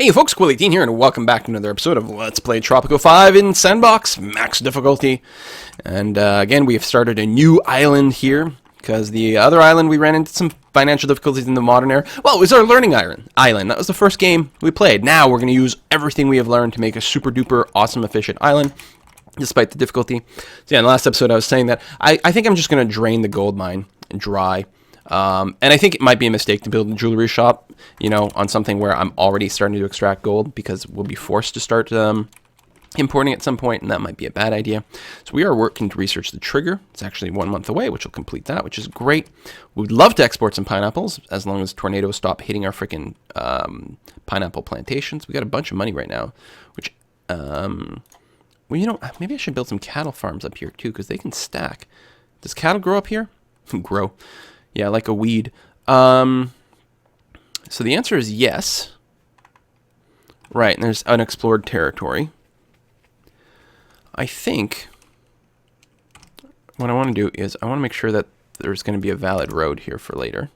Hey folks, Quilly18 here, and welcome back to another episode of Let's Play Tropico 5 in Sandbox, max difficulty. And again, we have started a new island here, because the other island we ran into some financial difficulties in the modern era. Well, it was our learning island. That was the first game we played. Now we're going to use everything we have learned to make a super duper awesome efficient island, despite the difficulty. So yeah, in the last episode I was saying that I think I'm just going to drain the gold mine dry. And I think it might be a mistake to build a jewelry shop, you know, on something where I'm already starting to extract gold, because we'll be forced to start importing at some point, and that might be a bad idea. So we are working to research the trigger. It's actually 1 month away, which will complete that, which is great. We'd love to export some pineapples, as long as tornadoes stop hitting our freaking pineapple plantations. We got a bunch of money right now, which, well, you know, maybe I should build some cattle farms up here, too, because they can stack. Does cattle grow up here? Grow. Yeah, like a weed. So the answer is yes. Right, and there's unexplored territory. I think what I want to do is I want to make sure that there's going to be a valid road here for later.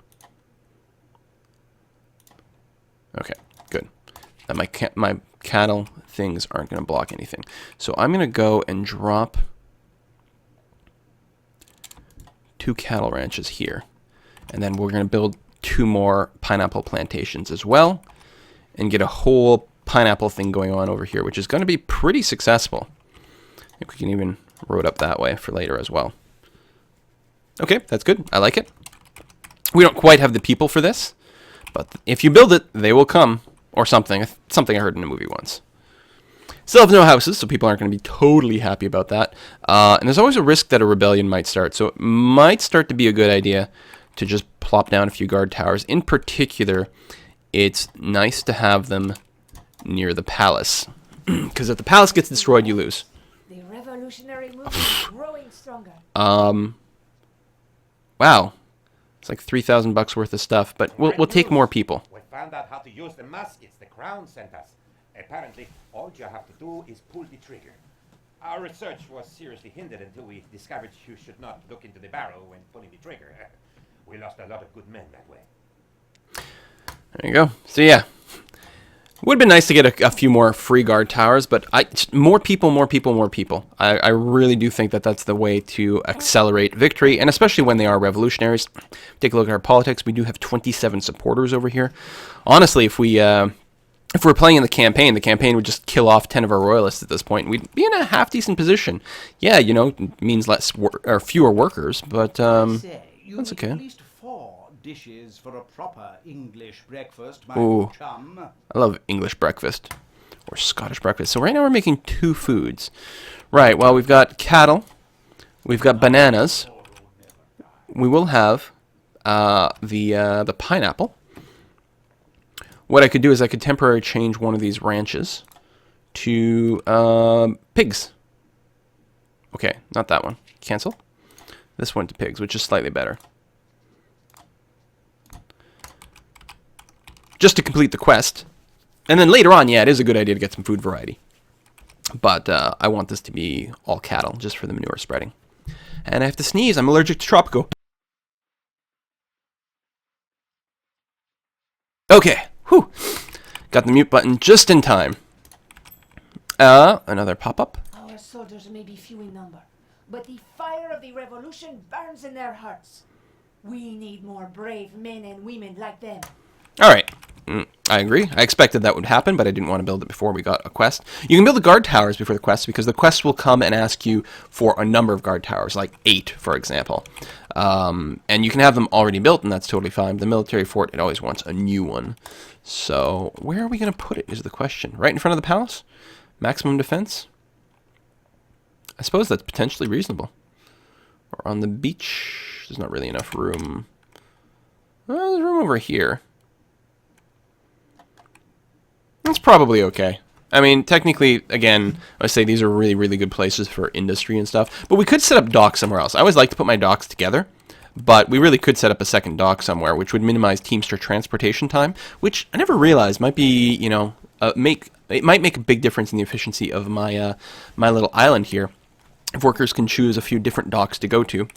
Okay, good. That my cattle things aren't going to block anything. So I'm going to go and drop 2 cattle ranches here. And then we're going to build 2 more pineapple plantations as well, and get a whole pineapple thing going on over here, which is going to be pretty successful. I think we can even road up that way for later as well. Okay, that's good. I like it. We don't quite have the people for this, but if you build it, they will come, or something. Something I heard in a movie once. Still have no houses, so people aren't going to be totally happy about that. And there's always a risk that a rebellion might start, so it might start to be a good idea to just plop down a few guard towers. In particular, it's nice to have them near the palace, because if the palace gets destroyed, you lose. The revolutionary movement is growing stronger. Wow, it's like $3,000 worth of stuff, but we'll take more people. We found out how to use the muskets the crown sent us. Apparently, all you have to do is pull the trigger. Our research was seriously hindered until we discovered you should not look into the barrel when pulling the trigger. We lost a lot of good men that way. There you go. So yeah, it would have been nice to get a few more free guard towers, but more people. I really do think that that's the way to accelerate victory, and especially when they are revolutionaries. Take a look at our politics. We do have 27 supporters over here. Honestly, if we're playing in the campaign would just kill off 10 of our royalists at this point, and we'd be in a half-decent position. Yeah, you know, it means fewer workers, but that's okay. At least 4 dishes for a proper English breakfast, my chum. I love English breakfast, or Scottish breakfast. So right now we're making 2 foods. Right, well, we've got cattle, we've got bananas, we will have the pineapple. What I could do is I could temporarily change one of these ranches to pigs. Okay, not that one. Cancel. This one to pigs, which is slightly better. Just to complete the quest. And then later on, yeah, it is a good idea to get some food variety. But I want this to be all cattle, just for the manure spreading. And I have to sneeze. I'm allergic to Tropico. Okay. Whew. Got the mute button just in time. Another pop-up. Our soldiers may be few in number, but the fire of the revolution burns in their hearts. We need more brave men and women like them. Alright. I agree. I expected that would happen, but I didn't want to build it before we got a quest. You can build the guard towers before the quest, because the quest will come and ask you for a number of guard towers, like 8, for example. And you can have them already built, and that's totally fine. The military fort, it always wants a new one. So, where are we going to put it is the question. Right in front of the palace? Maximum defense? I suppose that's potentially reasonable. Or on the beach? There's not really enough room. Well, there's room over here. That's probably okay. I mean, technically, again, I say these are really, really good places for industry and stuff. But we could set up docks somewhere else. I always like to put my docks together. But we really could set up a second dock somewhere, which would minimize Teamster transportation time, which I never realized might be, you know, it might make a big difference in the efficiency of my my little island here. If workers can choose a few different docks to go to.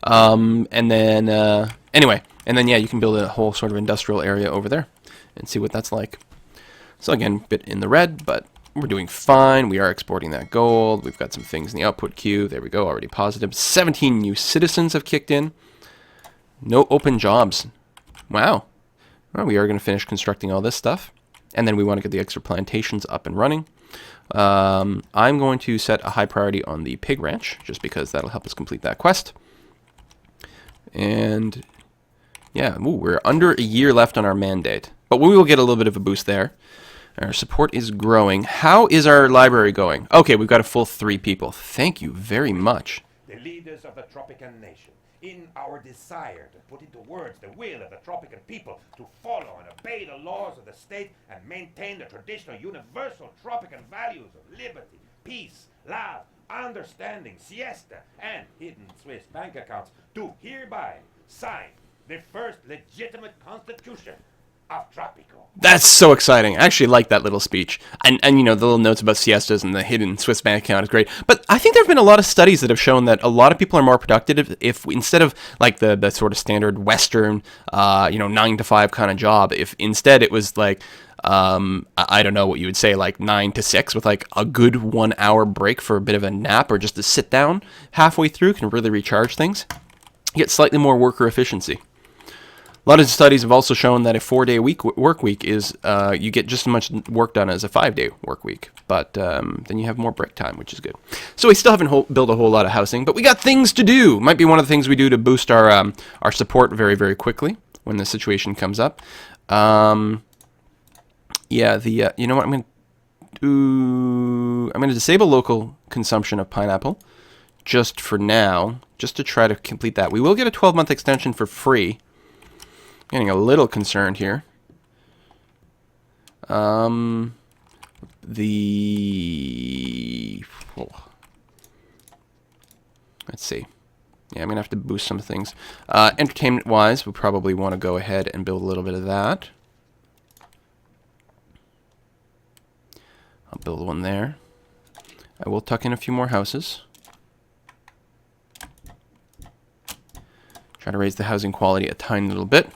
Anyway, and then, yeah, you can build a whole sort of industrial area over there and see what that's like. So again, bit in the red, but we're doing fine. We are exporting that gold. We've got some things in the output queue. There we go, already positive. 17 new citizens have kicked in. No open jobs. Wow. Well, we are going to finish constructing all this stuff. And then we want to get the extra plantations up and running. I'm going to set a high priority on the pig ranch, just because that'll help us complete that quest. And yeah, we're under a year left on our mandate. But we will get a little bit of a boost there. Our support is growing. How is our library going? Okay, we've got a full 3 people. Thank you very much. The leaders of the Tropican nation, in our desire to put into words the will of the Tropican people to follow and obey the laws of the state and maintain the traditional universal Tropican values of liberty, peace, love, understanding, siesta, and hidden Swiss bank accounts, do hereby sign the first legitimate constitution of Tropico. That's so exciting. I actually like that little speech. And you know, the little notes about siestas and the hidden Swiss bank account is great. But I think there have been a lot of studies that have shown that a lot of people are more productive if instead of like the sort of standard Western, 9 to 5 kind of job, if instead it was like, I don't know what you would say, like 9 to 6 with like a good 1 hour break for a bit of a nap or just to sit down halfway through can really recharge things. You get slightly more worker efficiency. A lot of studies have also shown that a 4-day work week is you get just as much work done as a 5-day work week, but then you have more break time, which is good. So we still haven't built a whole lot of housing, but we got things to do. Might be one of the things we do to boost our support very, very quickly when the situation comes up. You know what I'm going to do? I'm going to disable local consumption of pineapple just for now, just to try to complete that. We will get a 12-month extension for free. Getting a little concerned here. Let's see. Yeah, I'm going to have to boost some things. Entertainment-wise, we probably want to go ahead and build a little bit of that. I'll build one there. I will tuck in a few more houses. Try to raise the housing quality a tiny little bit.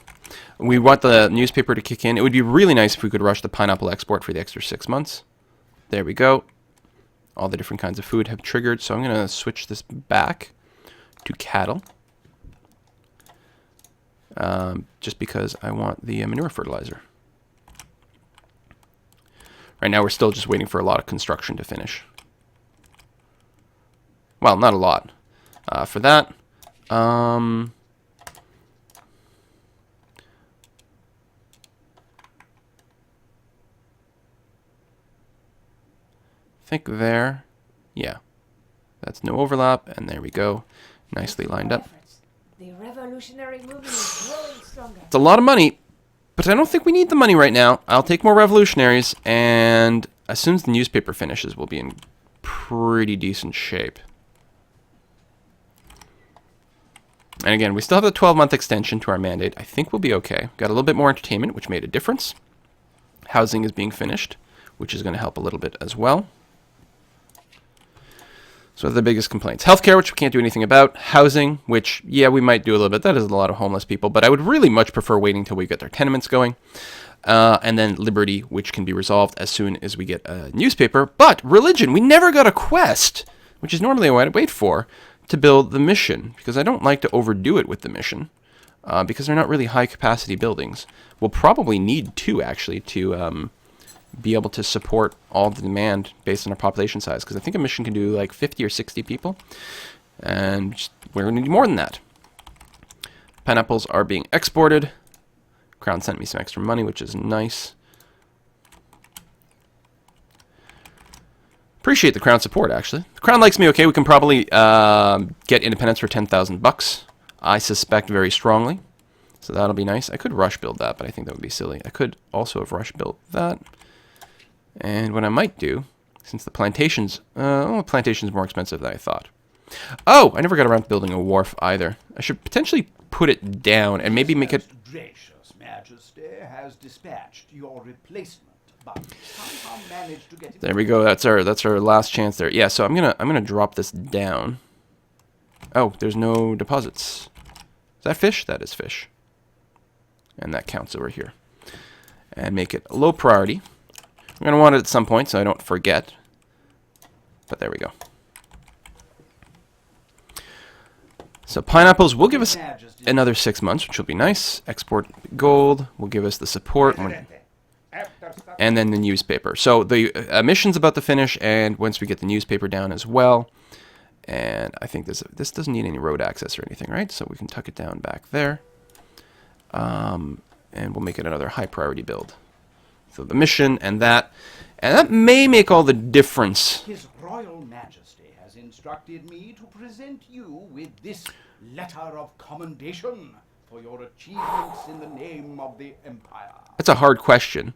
We want the newspaper to kick in. It would be really nice if we could rush the pineapple export for the extra 6 months. There we go. All the different kinds of food have triggered, so I'm going to switch this back to cattle. Just because I want the manure fertilizer. Right now we're still just waiting for a lot of construction to finish. Well, not a lot. For that, I think there, yeah, that's no overlap, and there we go, nicely lined up. The revolutionary movement is growing stronger. It's a lot of money, but I don't think we need the money right now. I'll take more revolutionaries, and as soon as the newspaper finishes, we'll be in pretty decent shape. And again, we still have the 12-month extension to our mandate. I think we'll be okay. Got a little bit more entertainment, which made a difference. Housing is being finished, which is going to help a little bit as well. So the biggest complaints. Healthcare, which we can't do anything about. Housing, which, yeah, we might do a little bit. That is a lot of homeless people, but I would really much prefer waiting until we get our tenements going. And then liberty, which can be resolved as soon as we get a newspaper. But religion, we never got a quest, which is normally what I'd wait for, to build the mission, because I don't like to overdo it with the mission, because they're not really high-capacity buildings. We'll probably need 2, actually, to be able to support all the demand based on our population size, because I think a mission can do like 50 or 60 people, and we're going to need more than that. Pineapples are being exported. Crown sent me some extra money, which is nice. Appreciate the Crown support, actually. The Crown likes me okay. We can probably get independence for 10,000 bucks. I suspect very strongly. So that'll be nice. I could rush build that, but I think that would be silly. I could also have rush built that. And what I might do, since the plantations... plantation's more expensive than I thought. Oh, I never got around to building a wharf either. I should potentially put it down and maybe make it... Gracious Majesty has dispatched your replacement, but somehow managed to get it... There we go. That's our last chance there. Yeah, so I'm gonna drop this down. Oh, there's no deposits. Is that fish? That is fish. And that counts over here. And make it a low priority. I'm going to want it at some point so I don't forget. But there we go. So pineapples will give us another 6 months, which will be nice. Export gold will give us the support. And then the newspaper. So the mission's about to finish, and once we get the newspaper down as well. And I think this doesn't need any road access or anything, right? So we can tuck it down back there. And we'll make it another high priority build. So the mission and that may make all the difference. His Royal Majesty has instructed me to present you with this letter of commendation for your achievements in the name of the Empire. That's a hard question.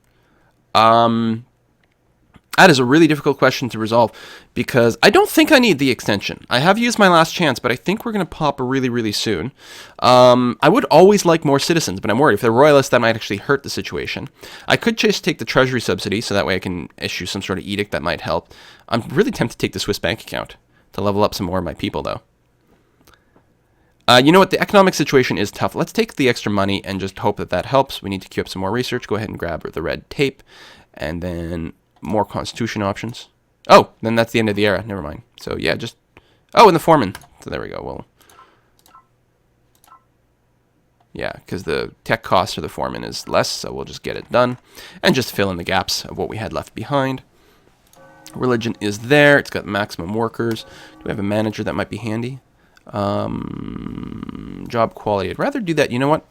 That is a really difficult question to resolve because I don't think I need the extension. I have used my last chance, but I think we're going to pop really, really soon. I would always like more citizens, but I'm worried if they're royalists, that might actually hurt the situation. I could just take the treasury subsidy, so that way I can issue some sort of edict that might help. I'm really tempted to take the Swiss bank account to level up some more of my people, though. You know what? The economic situation is tough. Let's take the extra money and just hope that that helps. We need to queue up some more research. Go ahead and grab the red tape, and then more constitution options. Oh, then that's the end of the era. Never mind. So yeah, just... Oh, and the foreman. So there we go. Well, yeah, because the tech cost for the foreman is less, so we'll just get it done. And just fill in the gaps of what we had left behind. Religion is there. It's got maximum workers. Do we have a manager that might be handy? Job quality. I'd rather do that. You know what?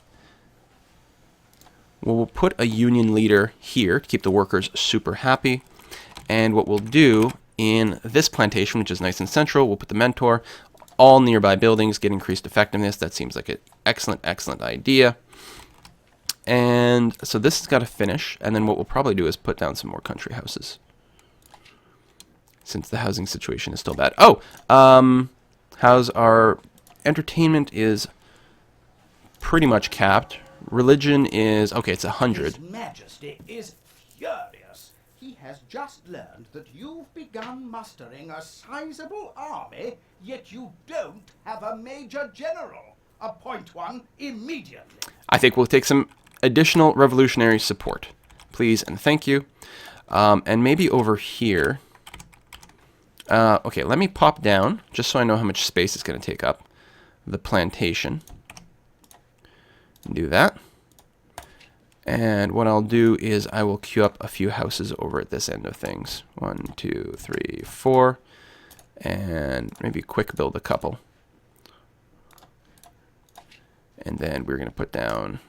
Well, we'll put a union leader here to keep the workers super happy. And what we'll do in this plantation, which is nice and central, we'll put the mentor. All nearby buildings get increased effectiveness. That seems like an excellent, excellent idea. And so this has got to finish. And then what we'll probably do is put down some more country houses, since the housing situation is still bad. Oh, how's our entertainment is pretty much capped. Religion is, okay, it's 100. His Majesty is furious. He has just learned that you've begun mustering a sizable army, yet you don't have a major general. Appoint one immediately. I think we'll take some additional revolutionary support. Please and thank you. And maybe over here. Okay, let me pop down, just so I know how much space it's going to take up. The plantation. Do that. And what I'll do is I will queue up a few houses over at this end of things. 1, 2, 3, 4. And maybe quick build a couple. And then we're going to put down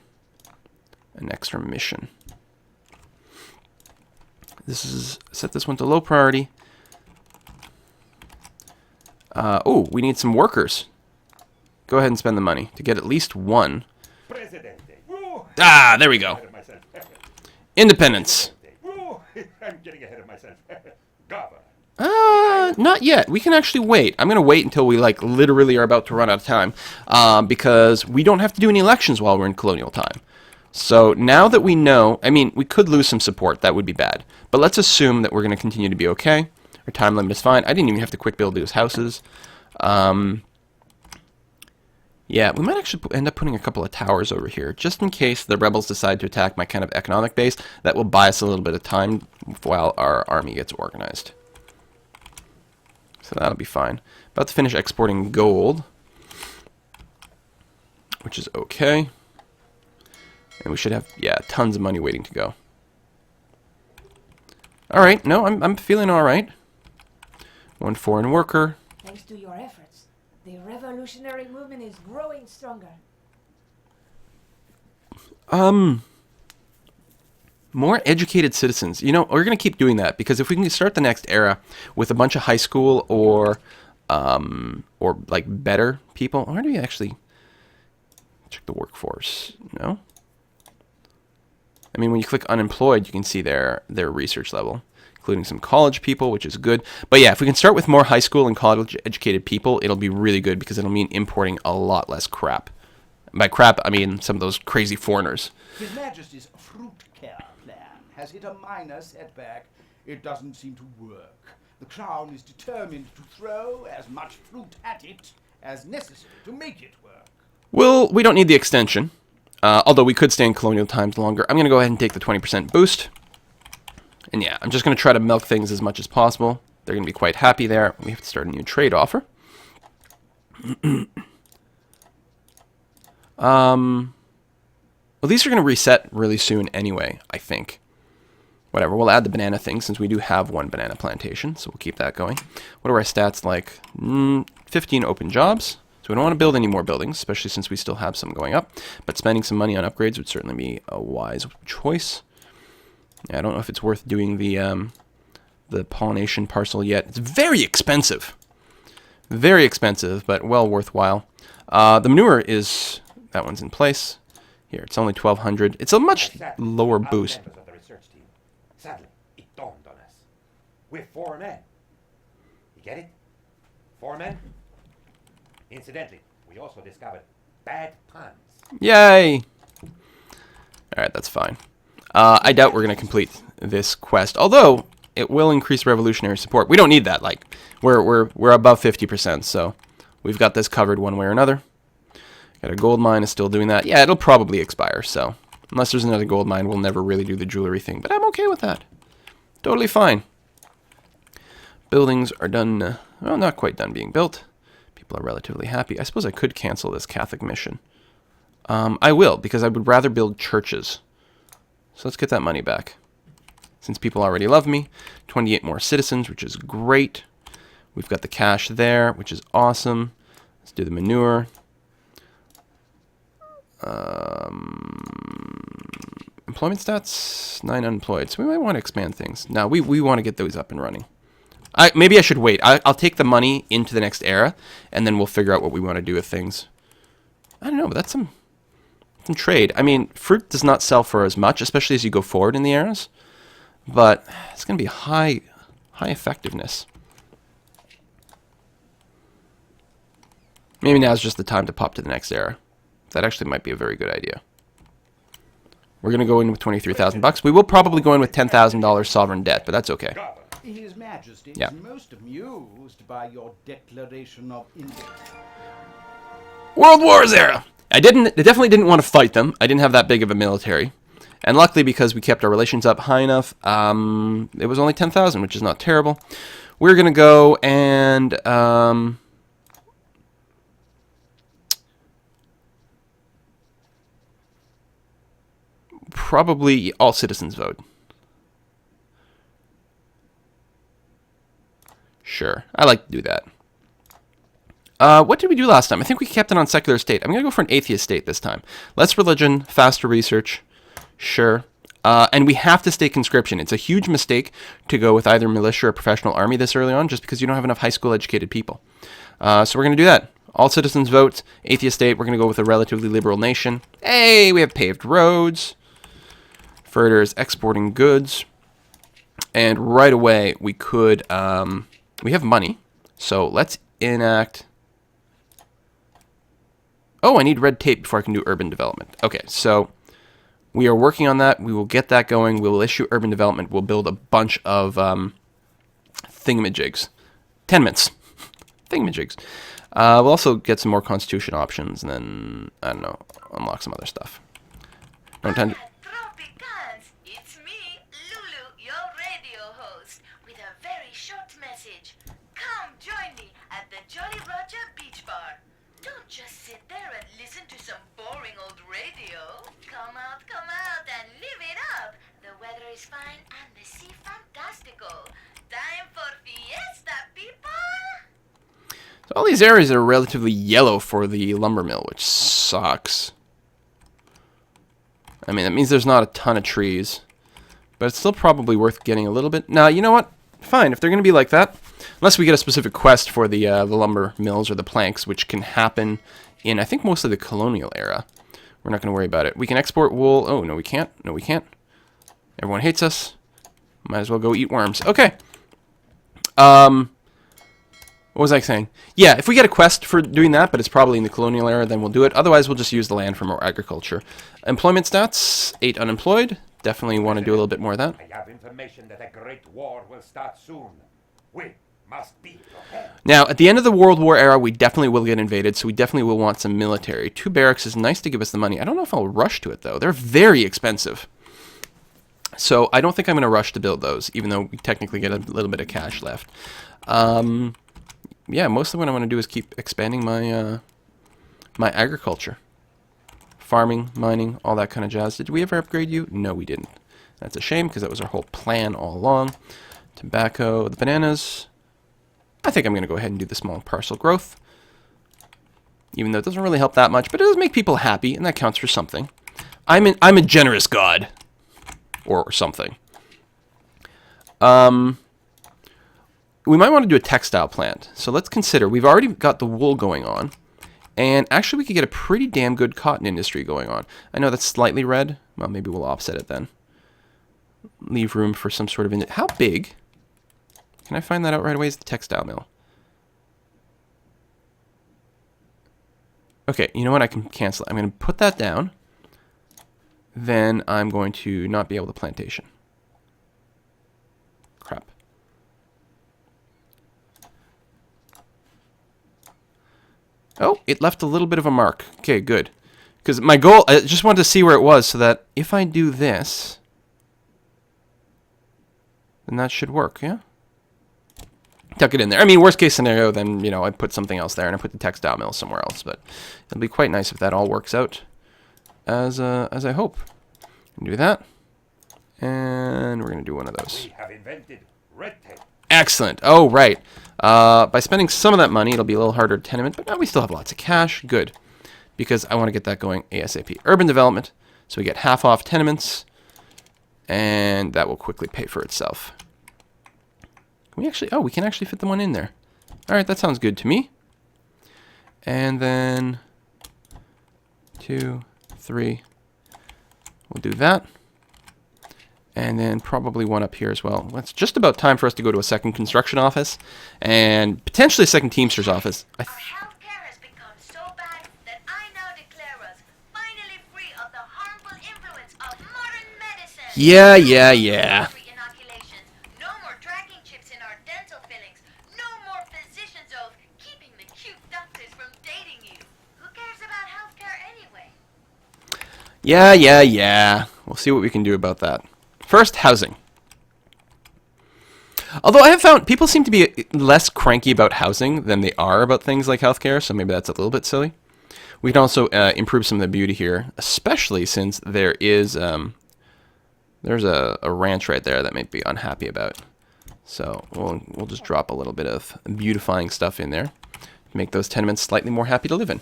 an extra mission. This is, set this one to low priority. Oh, we need some workers. Go ahead and spend the money to get at least one. Ah, there we go. Independence. I'm getting ahead of myself. Not yet. We can actually wait. I'm going to wait until we, like, literally are about to run out of time. Because we don't have to do any elections while we're in colonial time. So now that we know, I mean, we could lose some support. That would be bad. But let's assume that we're going to continue to be okay. Our time limit is fine. I didn't even have to quick build those houses. Yeah, we might actually end up putting a couple of towers over here, just in case the rebels decide to attack my kind of economic base. That will buy us a little bit of time while our army gets organized. So that'll be fine. About to finish exporting gold, which is okay. And we should have, yeah, tons of money waiting to go. All right, no, I'm feeling all right. One foreign worker. Thanks to your efforts, the revolutionary movement is growing stronger. More educated citizens. You know, we're going to keep doing that, because if we can start the next era with a bunch of high school or like better people. Where do we actually check the workforce? No? I mean, when you click unemployed, you can see their research level, including some college people, which is good. But yeah, if we can start with more high school and college educated people, it'll be really good, because it'll mean importing a lot less crap. By crap, I mean some of those crazy foreigners. His Majesty's fruit care plan has hit a minor setback. It doesn't seem to work. The Crown is determined to throw as much fruit at it as necessary to make it work. Well, we don't need the extension. Although we could stay in colonial times longer. I'm going to go ahead and take the 20% boost. And yeah, I'm just going to try to milk things as much as possible. They're going to be quite happy there. We have to start a new trade offer. Well, these are going to reset really soon anyway, I think. Whatever, we'll add the banana thing since we do have one banana plantation, so we'll keep that going. What are our stats like? 15 open jobs. So we don't want to build any more buildings, especially since we still have some going up. But spending some money on upgrades would certainly be a wise choice. Yeah, I don't know if it's worth doing the pollination parcel yet. It's very expensive. Very expensive, but well worthwhile. The manure is... that one's in place. Here, it's only 1,200. It's a much lower boost. Members of the research team. Sadly, it dawned on us. We're 4 men. You get it? 4 men? Incidentally, we also discovered bad puns. Yay! Alright, that's fine. I doubt we're going to complete this quest, although it will increase revolutionary support. We don't need that. Like, we're above 50%, so we've got this covered one way or another. Got a gold mine is still doing that. Yeah, it'll probably expire, so unless there's another gold mine, we'll never really do the jewelry thing, but I'm okay with that. Totally fine. Buildings are done, well, not quite done being built. People are relatively happy. I suppose I could cancel this Catholic mission. I will, because I would rather build churches. So let's get that money back. Since people already love me. 28 more citizens, which is great. We've got the cash there, which is awesome. Let's do the manure. Employment stats, 9 unemployed. So we might want to expand things. Now, we want to get those up and running. Maybe I should wait. I'll take the money into the next era, and then we'll figure out what we want to do with things. I don't know, but that's some trade. I mean, fruit does not sell for as much, especially as you go forward in the eras. But it's going to be high effectiveness. Maybe now's just the time to pop to the next era. That actually might be a very good idea. We're going to go in with 23,000 bucks. We will probably go in with $10,000 sovereign debt, but that's okay. His Majesty Yeah. is most amused by your declaration of independence. World Wars era! I definitely didn't want to fight them. I didn't have that big of a military. And luckily, because we kept our relations up high enough, it was only 10,000, which is not terrible. We're going to go and... probably all citizens vote. Sure, I like to do that. What did we do last time? I think we kept it on secular state. I'm going to go for an atheist state this time. Less religion, faster research. Sure. And we have to stay conscription. It's a huge mistake to go with either militia or professional army this early on just because you don't have enough high school educated people. So we're going to do that. All citizens vote. Atheist state. We're going to go with a relatively liberal nation. Hey, we have paved roads. Further is exporting goods. And right away, we could... we have money. So let's enact... Oh, I need red tape before I can do urban development. Okay, so we are working on that. We will get that going. We will issue urban development. We'll build a bunch of thingamajigs. Tenements. Thingamajigs. We'll also get some more constitution options, and then, I don't know, unlock some other stuff. Don't tend to... Tropicans, it's me, Lulu, your radio host, with a very short message. Come join me at the Jolly Roger Beach Bar. Don't just sit there and listen to some boring old radio. Come out and live it up. The weather is fine and the sea fantastical. Time for fiesta, people! So all these areas are relatively yellow for the lumber mill, which sucks. I mean, that means there's not a ton of trees. But it's still probably worth getting a little bit. Now, you know what? Fine, if they're going to be like that. Unless we get a specific quest for the lumber mills or the planks, which can happen in, I think, mostly the Colonial era. We're not going to worry about it. We can export wool. Oh, no, we can't. No, we can't. Everyone hates us. Might as well go eat worms. Okay. What was I saying? Yeah, if we get a quest for doing that, but it's probably in the Colonial era, then we'll do it. Otherwise, we'll just use the land for more agriculture. Employment stats, 8 unemployed. Definitely want to do a little bit more of that. I have information that a great war will start soon. We must be prepared. Now, at the end of the World War era, we definitely will get invaded, so we definitely will want some military. 2 barracks is nice to give us the money. I don't know if I'll rush to it, though. They're very expensive. So I don't think I'm going to rush to build those, even though we technically get a little bit of cash left. Yeah, mostly what I want to do is keep expanding my my agriculture. Farming, mining, all that kind of jazz. Did we ever upgrade you? No, we didn't. That's a shame, because that was our whole plan all along. Tobacco, the bananas. I think I'm going to go ahead and do the small parcel growth. Even though it doesn't really help that much, but it does make people happy, and that counts for something. I'm a generous god. Or something. We might want to do a textile plant. So let's consider, we've already got the wool going on. And actually we could get a pretty damn good cotton industry going on. I know that's slightly red. Well, maybe we'll offset it then. Leave room for some sort of... How big? Can I find that out right away? Is the textile mill? Okay, you know what? I can cancel it. I'm going to put that down. Then I'm going to not be able to plantation. Crap. Oh, it left a little bit of a mark. Okay, good. Because my goal, I just wanted to see where it was so that if I do this, then that should work, yeah? Tuck it in there. I mean, worst case scenario, then, you know, I put something else there and I put the textile mill somewhere else. But it'll be quite nice if that all works out as I hope. Do that. And we're going to do one of those. We have invented red tape. Excellent. Oh, right. By spending some of that money, it'll be a little harder to tenement, but now we still have lots of cash. Good. Because I want to get that going ASAP. Urban development. So we get half off tenements. And that will quickly pay for itself. Can we actually... Oh, we can actually fit the one in there. All right, that sounds good to me. And then... 2, 3... We'll do that. And then probably one up here as well. It's just about time for us to go to a second construction office. And potentially a second Teamster's office. Our healthcare has become so bad that I now declare us finally free of the harmful influence of modern medicine. Yeah. Inoculations, no more tracking chips in our dental fillings, no more physician's oath keeping the cute doctors from dating you. Who cares about healthcare anyway? Yeah. We'll see what we can do about that. First, housing. Although I have found people seem to be less cranky about housing than they are about things like healthcare, so maybe that's a little bit silly. We can also improve some of the beauty here, especially since there is there's a ranch right there that might be unhappy about. So we'll just drop a little bit of beautifying stuff in there to make those tenements slightly more happy to live in.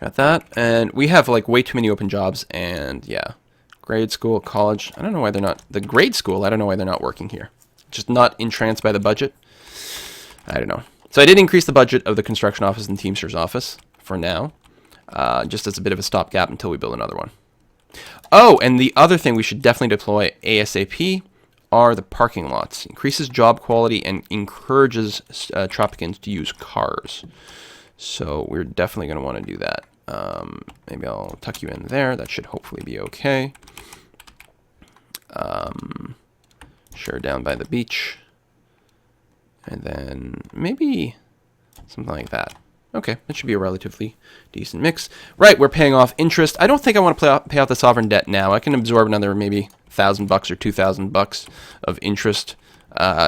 Got that, and we have like way too many open jobs, and yeah, grade school, college. I don't know why they're not the grade school. I don't know why they're not working here. Just not entranced by the budget. I don't know. So I did increase the budget of the construction office and Teamster's office for now, just as a bit of a stopgap until we build another one. Oh, and the other thing we should definitely deploy ASAP are the parking lots. Increases job quality and encourages Tropicans to use cars. So we're definitely going to want to do that. Maybe I'll tuck you in there. That should hopefully be okay. Sure, down by the beach. And then maybe something like that. Okay, that should be a relatively decent mix. Right, we're paying off interest. I don't think I want to pay out the sovereign debt now. I can absorb another maybe $1,000 or $2,000 of interest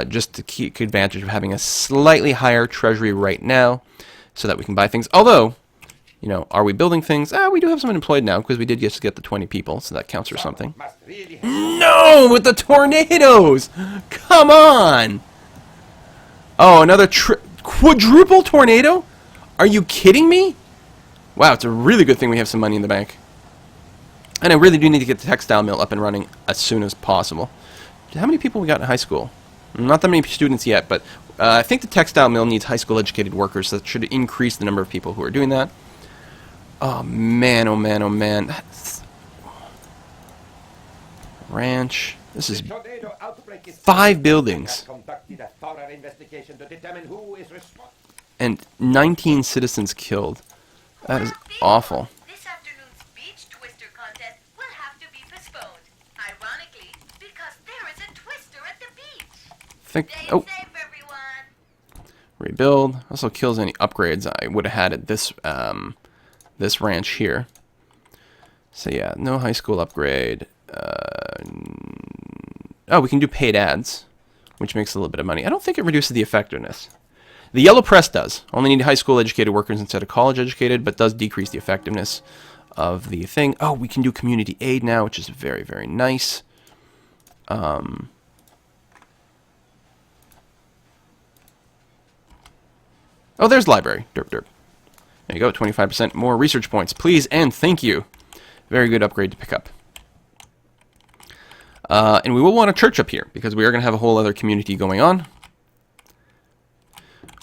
just to keep advantage of having a slightly higher treasury right now so that we can buy things. Although, you know, are we building things? We do have someone employed now because we did just get the 20 people, so that counts for something. No, with the tornadoes! Come on! Oh, another quadruple tornado? Are you kidding me? Wow, it's a really good thing we have some money in the bank. And I really do need to get the textile mill up and running as soon as possible. How many people we got in high school? Not that many students yet, but I think the textile mill needs high school educated workers, so that should increase the number of people who are doing that. Oh man, oh man, oh man. That's... Ranch. This is 5 buildings. And 19 citizens killed. That is awful. This afternoon's beach twister contest will have to be postponed. Ironically, because there is a twister at the beach. Stay safe, everyone. Rebuild. Also kills any upgrades I would have had at this this ranch here. So yeah, no high school upgrade. Oh, we can do paid ads, which makes a little bit of money. I don't think it reduces the effectiveness. The yellow press does. Only need high school educated workers instead of college educated, but does decrease the effectiveness of the thing. Oh, we can do community aid now, which is very, very nice. Oh, there's library. Derp, derp. There you go, 25% more research points. Please and thank you. Very good upgrade to pick up. And we will want a church up here, because we are going to have a whole other community going on.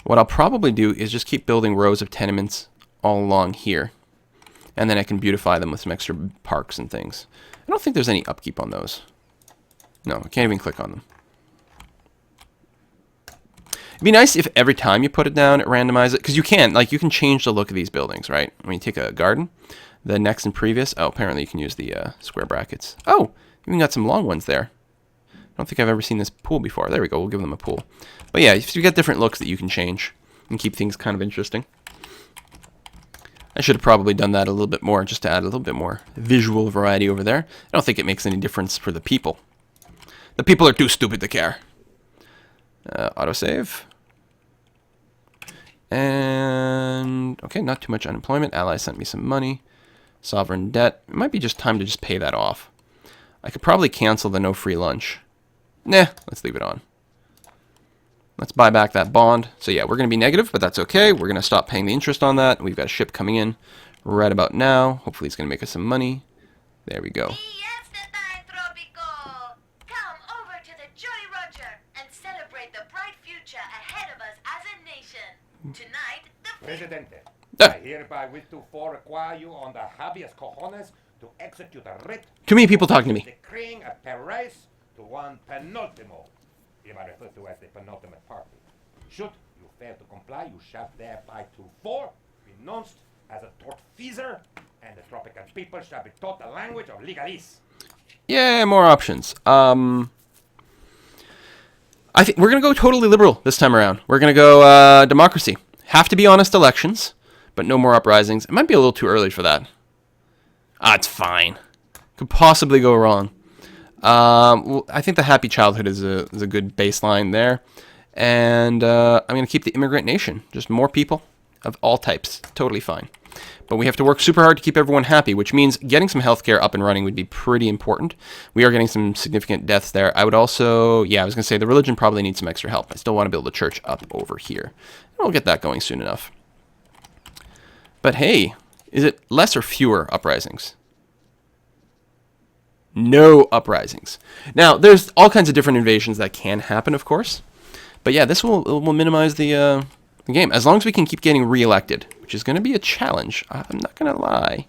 What I'll probably do is just keep building rows of tenements all along here. And then I can beautify them with some extra parks and things. I don't think there's any upkeep on those. No, I can't even click on them. It'd be nice if every time you put it down, it randomizes it. Because you can, like, you can change the look of these buildings, right? When you take a garden, the next and previous. Oh, apparently you can use the square brackets. Oh, even got some long ones there. I don't think I've ever seen this pool before. There we go, we'll give them a pool. But yeah, you got different looks that you can change and keep things kind of interesting. I should have probably done that a little bit more, just to add a little bit more visual variety over there. I don't think it makes any difference for the people. The people are too stupid to care. Autosave. And, okay, not too much unemployment. Ally sent me some money. Sovereign debt. It might be just time to just pay that off. I could probably cancel the no free lunch. Nah, let's leave it on. Let's buy back that bond. So yeah, we're going to be negative, but that's okay. We're going to stop paying the interest on that. We've got a ship coming in right about now. Hopefully it's going to make us some money. There we go. Fiesta time, Tropico! Come over to the Jolly Roger and celebrate the bright future ahead of us as a nation. Tonight, the Presidente, Ah. I hereby wish to require you on the habeas cojones to execute a writ Too many people talking to me. decreeing a Perez to one penultimo, hereby referred to as the penultimate party. Should you fail to comply, you shall thereby to be denounced as a tortfeasor, and the Tropican people shall be taught the language of legalese. Yeah, more options. I think we're going to go totally liberal this time around. We're going to go democracy. Have to be honest elections, but no more uprisings. It might be a little too early for that. It's fine. Could possibly go wrong. Well, I think the happy childhood is a good baseline there. And I'm going to keep the immigrant nation. Just more people of all types. Totally fine. But we have to work super hard to keep everyone happy, which means getting some healthcare up and running would be pretty important. We are getting some significant deaths there. I would also, yeah, I was going to say the religion probably needs some extra help. I still want to build a church up over here. And we'll get that going soon enough. But hey, is it less or fewer uprisings? No uprisings. Now, there's all kinds of different invasions that can happen, of course. But yeah, this will minimize the game. As long as we can keep getting reelected, which is going to be a challenge. I'm not going to lie.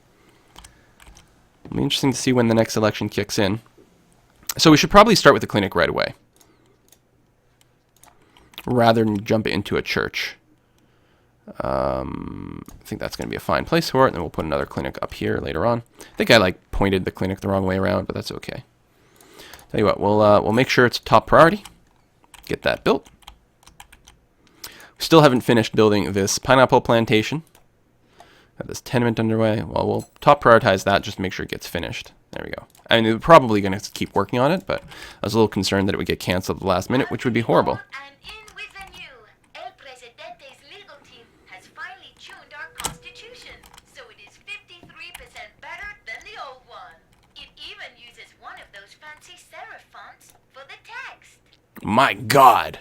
It'll be interesting to see when the next election kicks in. So we should probably start with the clinic right away, rather than jump into a church. I think that's going to be a fine place for it, and then we'll put another clinic up here later on. I think I pointed the clinic the wrong way around, but that's okay. Tell you what, we'll make sure it's top priority. Get that built. We still haven't finished building this pineapple plantation. Got this tenement underway. Well, we'll top prioritize that just to make sure it gets finished. There we go. I mean, we're probably going to keep working on it, but I was a little concerned that it would get canceled at the last minute, which would be horrible. And in with the new. El Presidente's legal team has finally tuned our constitution, so it is 53% better than the old one. It even uses one of those fancy serif fonts for the text. My God.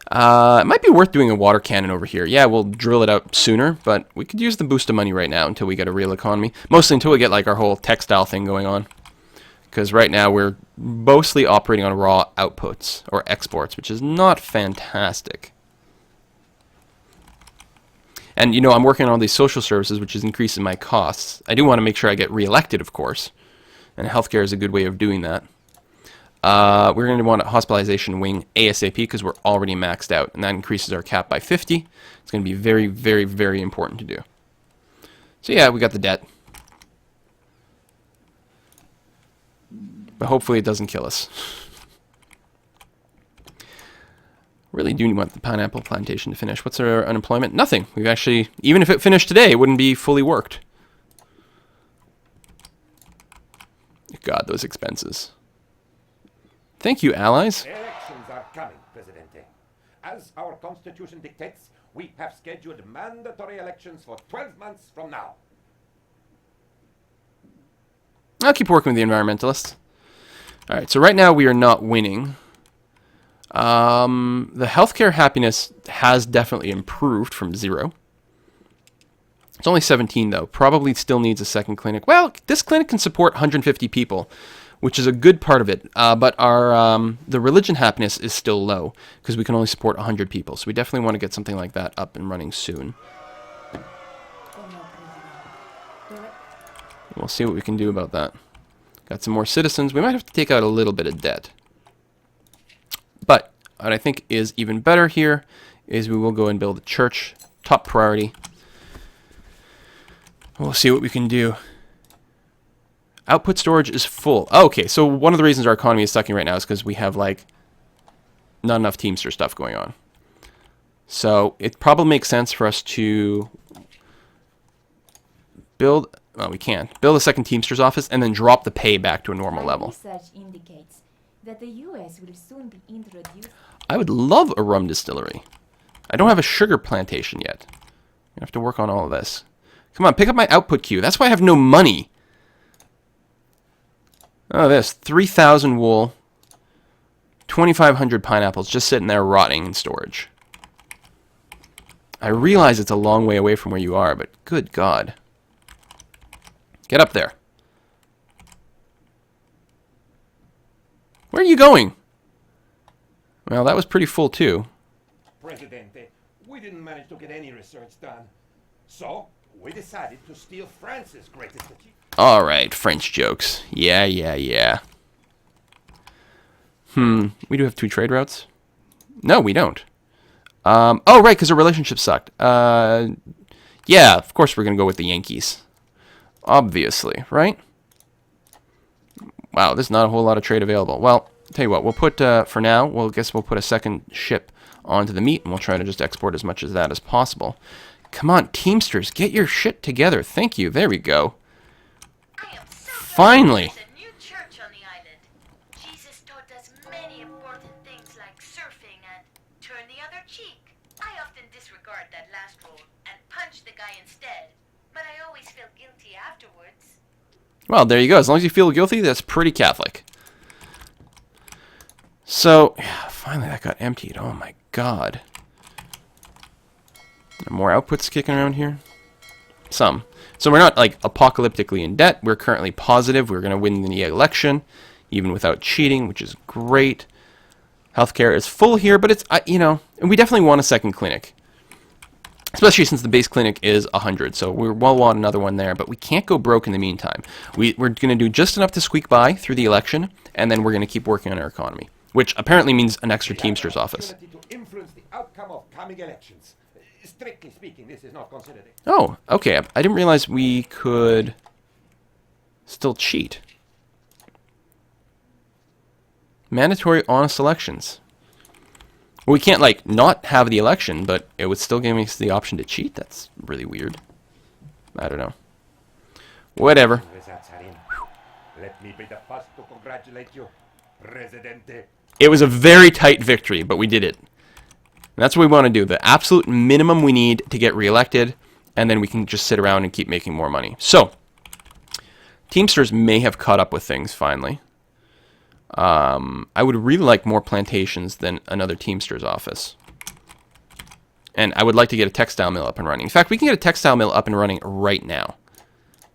It might be worth doing a water cannon over here. Yeah, we'll drill it out sooner, but we could use the boost of money right now until we get a real economy. Mostly until we get our whole textile thing going on. Because right now we're mostly operating on raw outputs or exports, which is not fantastic. And, I'm working on all these social services, which is increasing my costs. I do want to make sure I get reelected, of course. And healthcare is a good way of doing that. We're going to want a hospitalization wing ASAP because we're already maxed out. And that increases our cap by 50. It's going to be very, very, very important to do. So yeah, we got the debt. But hopefully it doesn't kill us. Really do want the pineapple plantation to finish. What's our unemployment? Nothing. We've actually, even if it finished today, it wouldn't be fully worked. God, those expenses. Thank you, allies. Elections are coming, Presidente. As our constitution dictates, we have scheduled mandatory elections for 12 months from now. I'll keep working with the environmentalists. Alright, so right now we are not winning. The healthcare happiness has definitely improved from 0. It's only 17 though. Probably still needs a second clinic. Well, this clinic can support 150 people, which is a good part of it. But our the religion happiness is still low because we can only support 100 people. So we definitely want to get something like that up and running soon. We'll see what we can do about that. Got some more citizens. We might have to take out a little bit of debt. But what I think is even better here is we will go and build a church. Top priority. We'll see what we can do. Output storage is full. Oh, okay, so one of the reasons our economy is sucking right now is because we have, like, not enough Teamster stuff going on. So it probably makes sense for us to build... Well, we can't. Build a second Teamster's office and then drop the pay back to a normal level. Research indicates that the US will soon be introduced. I would love a rum distillery. I don't have a sugar plantation yet. I have to work on all of this. Come on, pick up my output queue. That's why I have no money. Oh, this 3,000 wool, 2,500 pineapples just sitting there rotting in storage. I realize it's a long way away from where you are, but good God. Get up there. Where are you going? Well, that was pretty full too. Presidente, we didn't manage to get any research done. So, we decided to steal France's greatest achievement. Alright, French jokes. Yeah. We do have 2 trade routes? No, we don't. Oh, right, because our relationship sucked. Yeah, of course we're going to go with the Yankees. Obviously, right? Wow, there's not a whole lot of trade available. Well, tell you what, we'll put, for now, we'll put a second ship onto the meat, and we'll try to just export as much of that as possible. Come on, Teamsters, get your shit together. Thank you. There we go. I am so glad Finally. there's a new church on the island. Jesus taught us many important things like surfing and turn the other cheek. I often disregard that last rule and punch the guy instead, but I always feel guilty afterwards. Well, there you go. As long as you feel guilty, that's pretty Catholic. So, yeah, finally that got emptied. Oh my God. More outputs kicking around here? Some. So we're not, like, apocalyptically in debt. We're currently positive. We're going to win the election, even without cheating, which is great. Healthcare is full here, but it's, you know, and we definitely want a second clinic. Especially since the base clinic is 100, so we will want another one there, but we can't go broke in the meantime. We're going to do just enough to squeak by through the election, and then we're going to keep working on our economy, which apparently means an extra Teamster's office. To influence the outcome of coming elections. Strictly speaking, this is not considered. Oh, okay. I didn't realize we could still cheat. Mandatory honest elections. Well, we can't, like, not have the election, but it would still give us the option to cheat? That's really weird. I don't know. Whatever. Let me be the first to congratulate you, Presidente. It was a very tight victory, but we did it. And that's what we want to do. The absolute minimum we need to get reelected, and then we can just sit around and keep making more money. So, Teamsters may have caught up with things finally. I would really like more plantations than another Teamster's office. And I would like to get a textile mill up and running. In fact, we can get a textile mill up and running right now.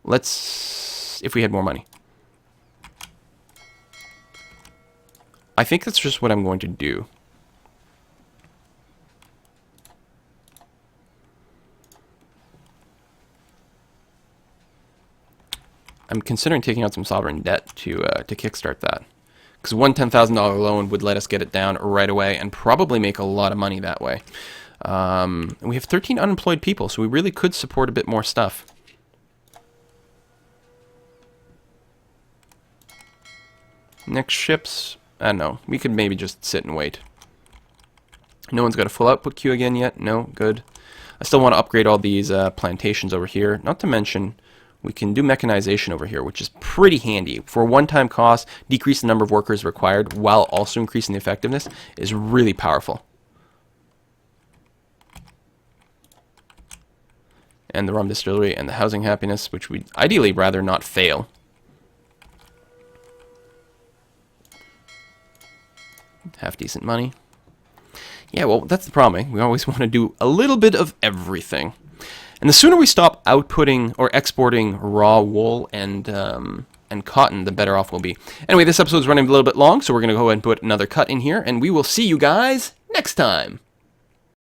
Let's... if we had more money. I think that's just what I'm going to do. I'm considering taking out some sovereign debt to kickstart that. Because one $10,000 loan would let us get it down right away and probably make a lot of money that way. And we have 13 unemployed people, so we really could support a bit more stuff. Next ships, I don't know. We could maybe just sit and wait. No one's got a full output queue again yet. No, good. I still want to upgrade all these plantations over here. Not to mention, we can do mechanization over here, which is pretty handy. For a one-time cost, decrease the number of workers required while also increasing the effectiveness is really powerful. And the rum distillery and the housing happiness, which we'd ideally rather not fail. Half decent money. Yeah, well, that's the problem, eh? We always want to do a little bit of everything. And the sooner we stop outputting or exporting raw wool and cotton, the better off we'll be. Anyway, this episode's running a little bit long, so we're going to go ahead and put another cut in here, and we will see you guys next time.